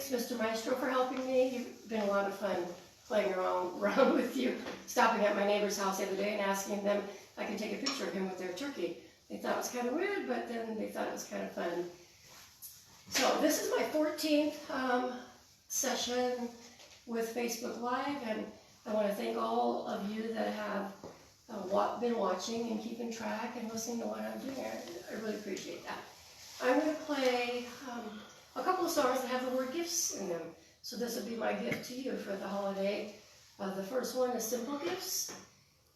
thanks, Mr. Maestro, for helping me. You've been a lot of fun playing around with you, stopping at my neighbor's house the other day and asking them if I could take a picture of him with their turkey. They thought it was kind of weird, but then they thought it was kind of fun. So this is my 14th session with Facebook Live, and I want to thank all of you that have been watching and keeping track and listening to what I'm doing. I really appreciate that. I'm going to play a couple of songs that have the word gifts in them. So this would be my gift to you for the holiday. The first one is Simple Gifts,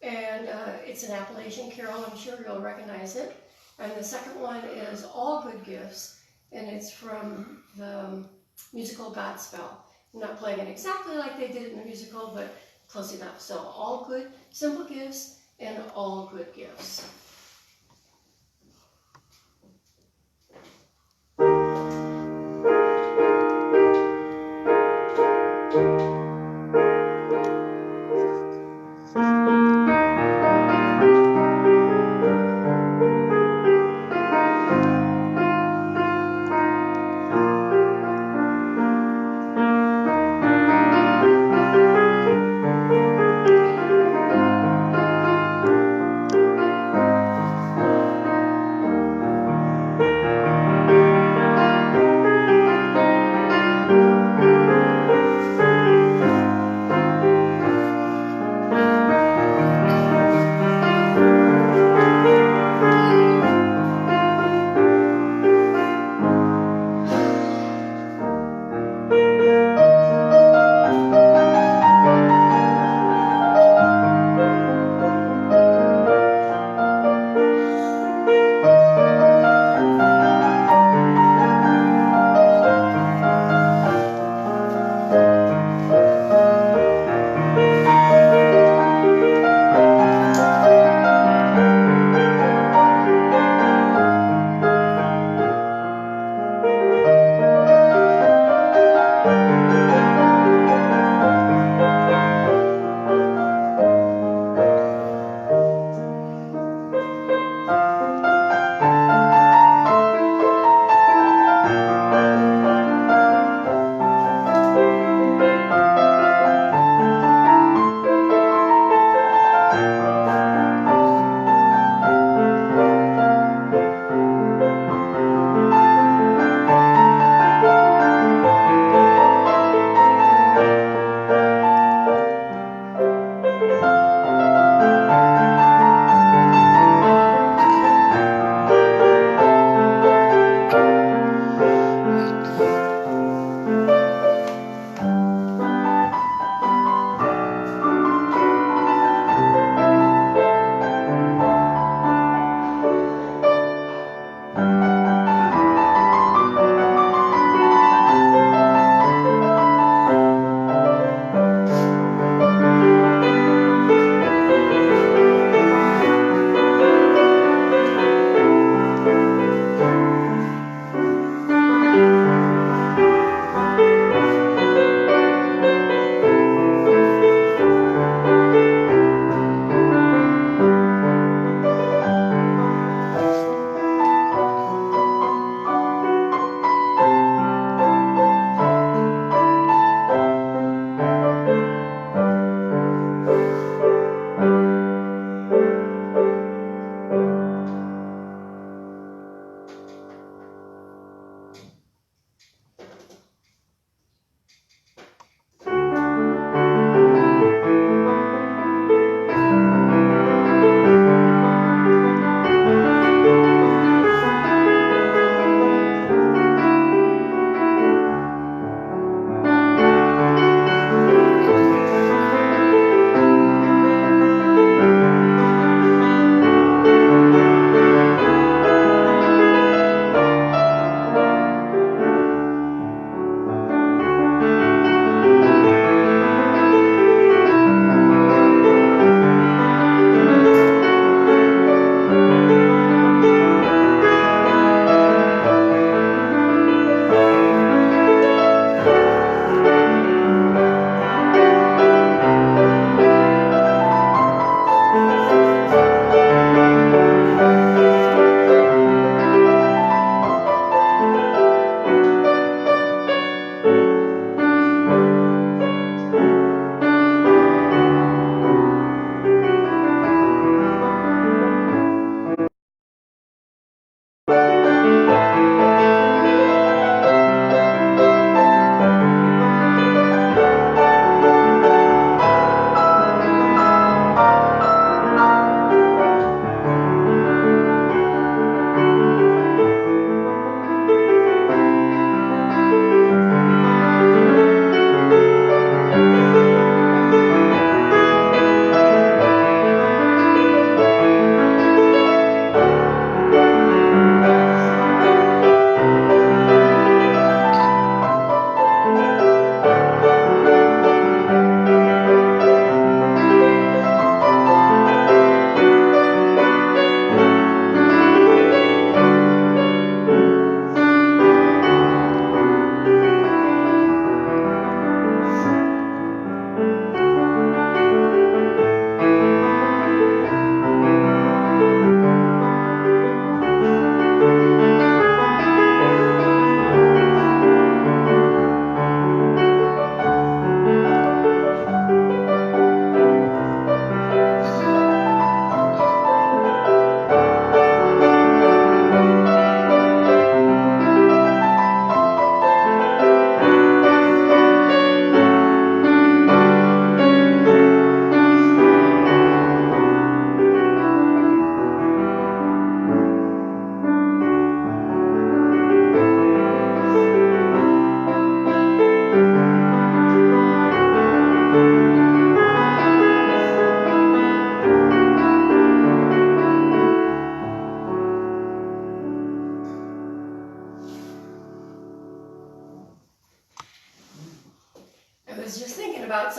and it's an Appalachian carol. I'm sure you'll recognize it. And the second one is All Good Gifts, and it's from the musical Godspell. I'm not playing it exactly like they did it in the musical, but close enough. So all good, simple gifts, and all good gifts.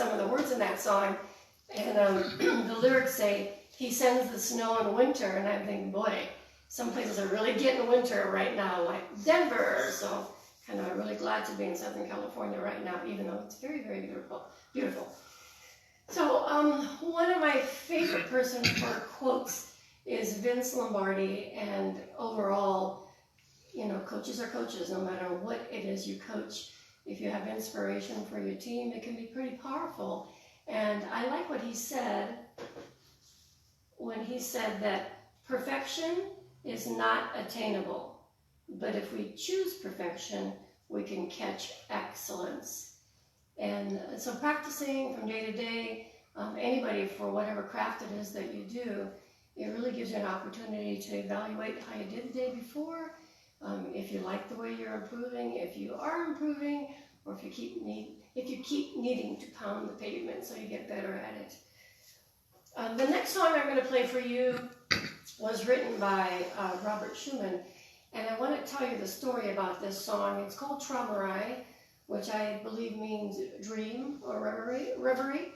some of the words in that song, and the lyrics say, he sends the snow in winter, and I'm thinking, boy, some places are really getting winter right now, like Denver, so kind of really glad to be in Southern California right now, even though it's very, very beautiful. So one of my favorite persons for quotes is Vince Lombardi, and overall, you know, coaches are coaches, no matter what it is you coach. If you have inspiration for your team, it can be pretty powerful. And I like what he said when he said that perfection is not attainable, but if we choose perfection, we can catch excellence. And so practicing from day to day, anybody for whatever craft it is that you do, it really gives you an opportunity to evaluate how you did the day before, if you like the way you're improving, if you are improving, or if you keep needing to pound the pavement so you get better at it. The next song I'm going to play for you was written by Robert Schumann, and I want to tell you the story about this song. It's called Traumerie, which I believe means dream or reverie.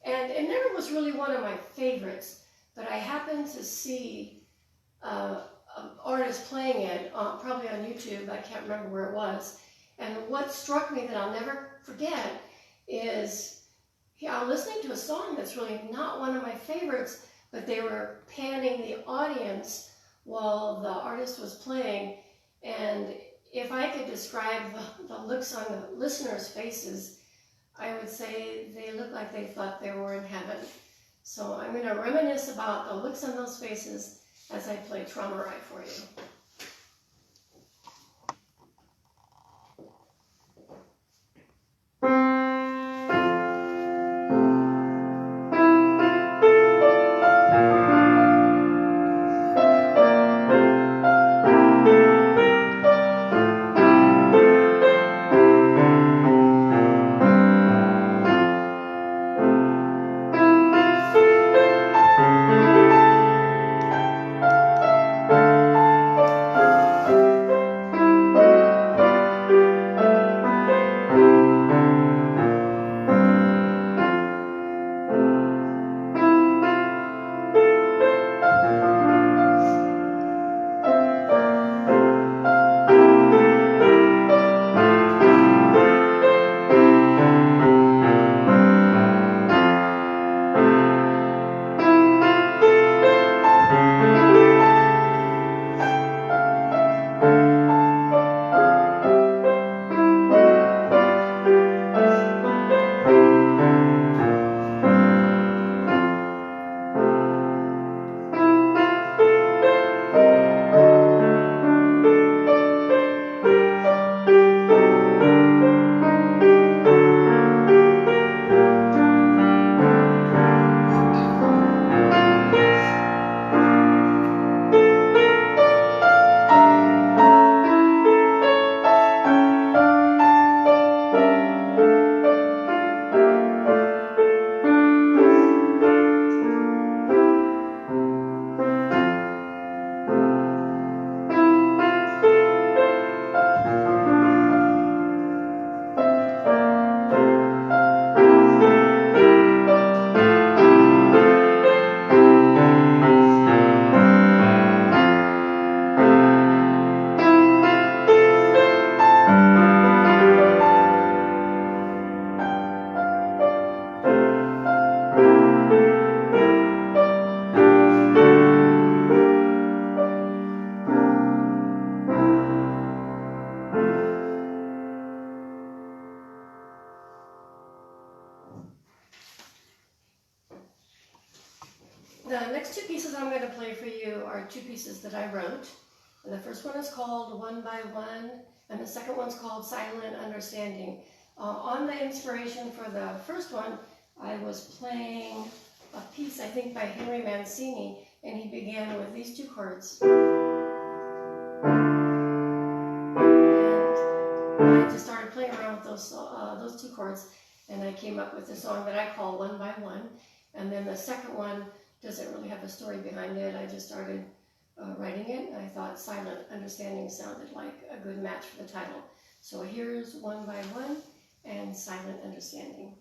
And it never was really one of my favorites, but I happened to see an artist playing it, probably on YouTube. I can't remember where it was. And what struck me that I'll never forget is, I'm listening to a song that's really not one of my favorites, but they were panning the audience while the artist was playing. And if I could describe the looks on the listeners' faces, I would say they looked like they thought they were in heaven. So I'm going to reminisce about the looks on those faces as I play Traumerie for you. The next two pieces I'm going to play for you are two pieces that I wrote. And the first one is called One by One, and the second one's called Silent Understanding. On the inspiration for the first one, I was playing a piece, I think, by Henry Mancini, and he began with these two chords. And I just started playing around with those two chords, and I came up with a song that I call One by One. And then the second one doesn't really have a story behind it. I just started writing it, and I thought Silent Understanding sounded like a good match for the title. So here's One by One and Silent Understanding.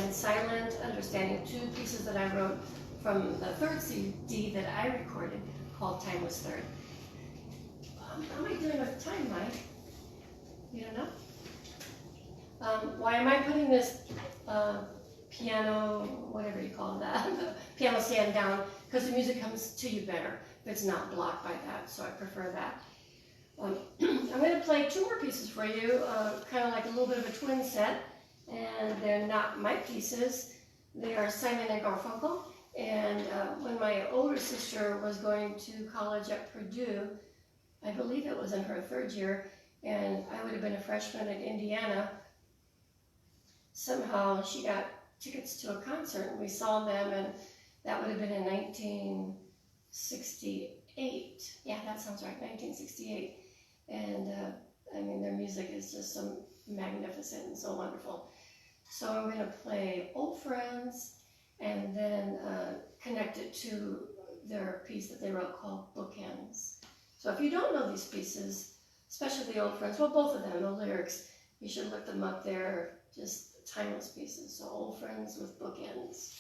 and Silent Understanding, two pieces that I wrote from the third CD that I recorded called Time Was Third. How am I doing with time, Mike? You don't know? Why am I putting this piano, whatever you call that, the piano stand down? Because the music comes to you better if it's not blocked by that, so I prefer that. I'm going to play two more pieces for you, kind of like a little bit of a twin set, and they're not my pieces. They are Simon and Garfunkel, and when my older sister was going to college at Purdue, I believe it was in her third year, and I would have been a freshman at Indiana, somehow she got tickets to a concert, and we saw them, and that would have been in 1968. Yeah, that sounds right, 1968. And I mean, their music is just so magnificent and so wonderful. So I'm going to play Old Friends and then connect it to their piece that they wrote called Bookends. So if you don't know these pieces, especially the Old Friends, well, both of them, the lyrics, you should look them up. They're just timeless pieces. So Old Friends with Bookends.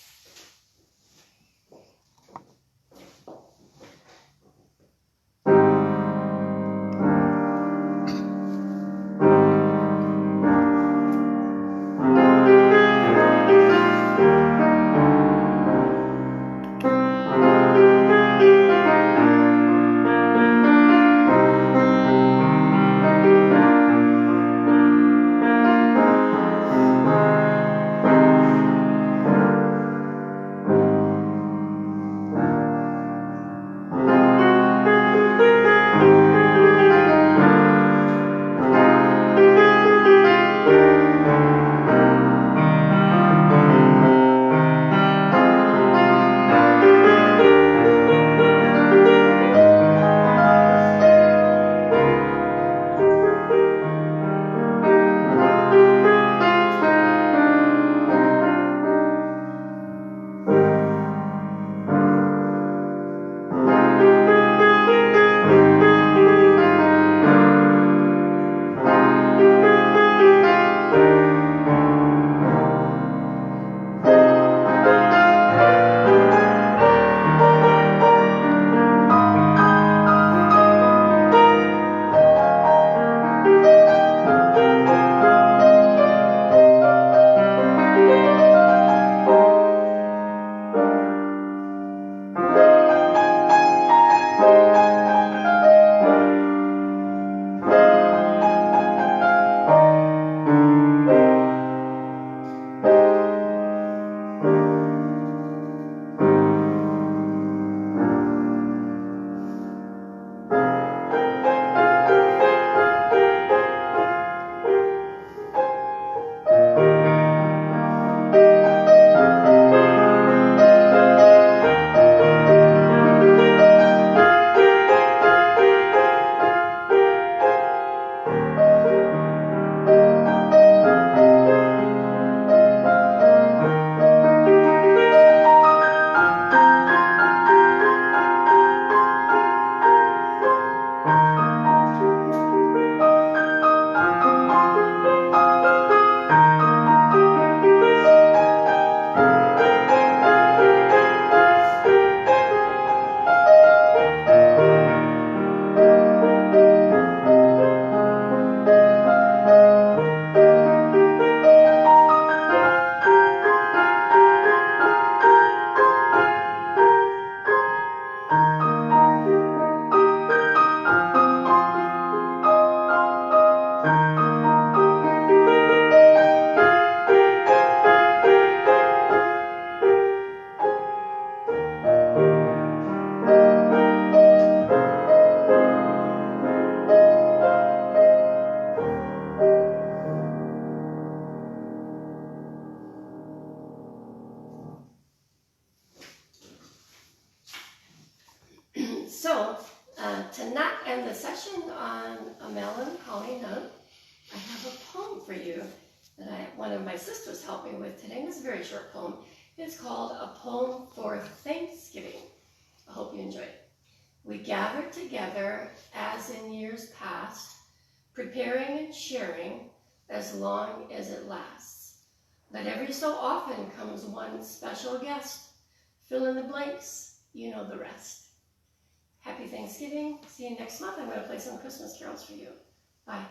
To not end the session on a melancholy note, I have a poem for you that one of my sisters helped me with today. It's a very short poem. It's called A Poem for Thanksgiving. I hope you enjoy it. We gather together as in years past, preparing and sharing as long as it lasts. But every so often comes one special guest. Fill in the blanks, you know the rest. Happy Thanksgiving. See you next month. I'm going to play some Christmas carols for you. Bye.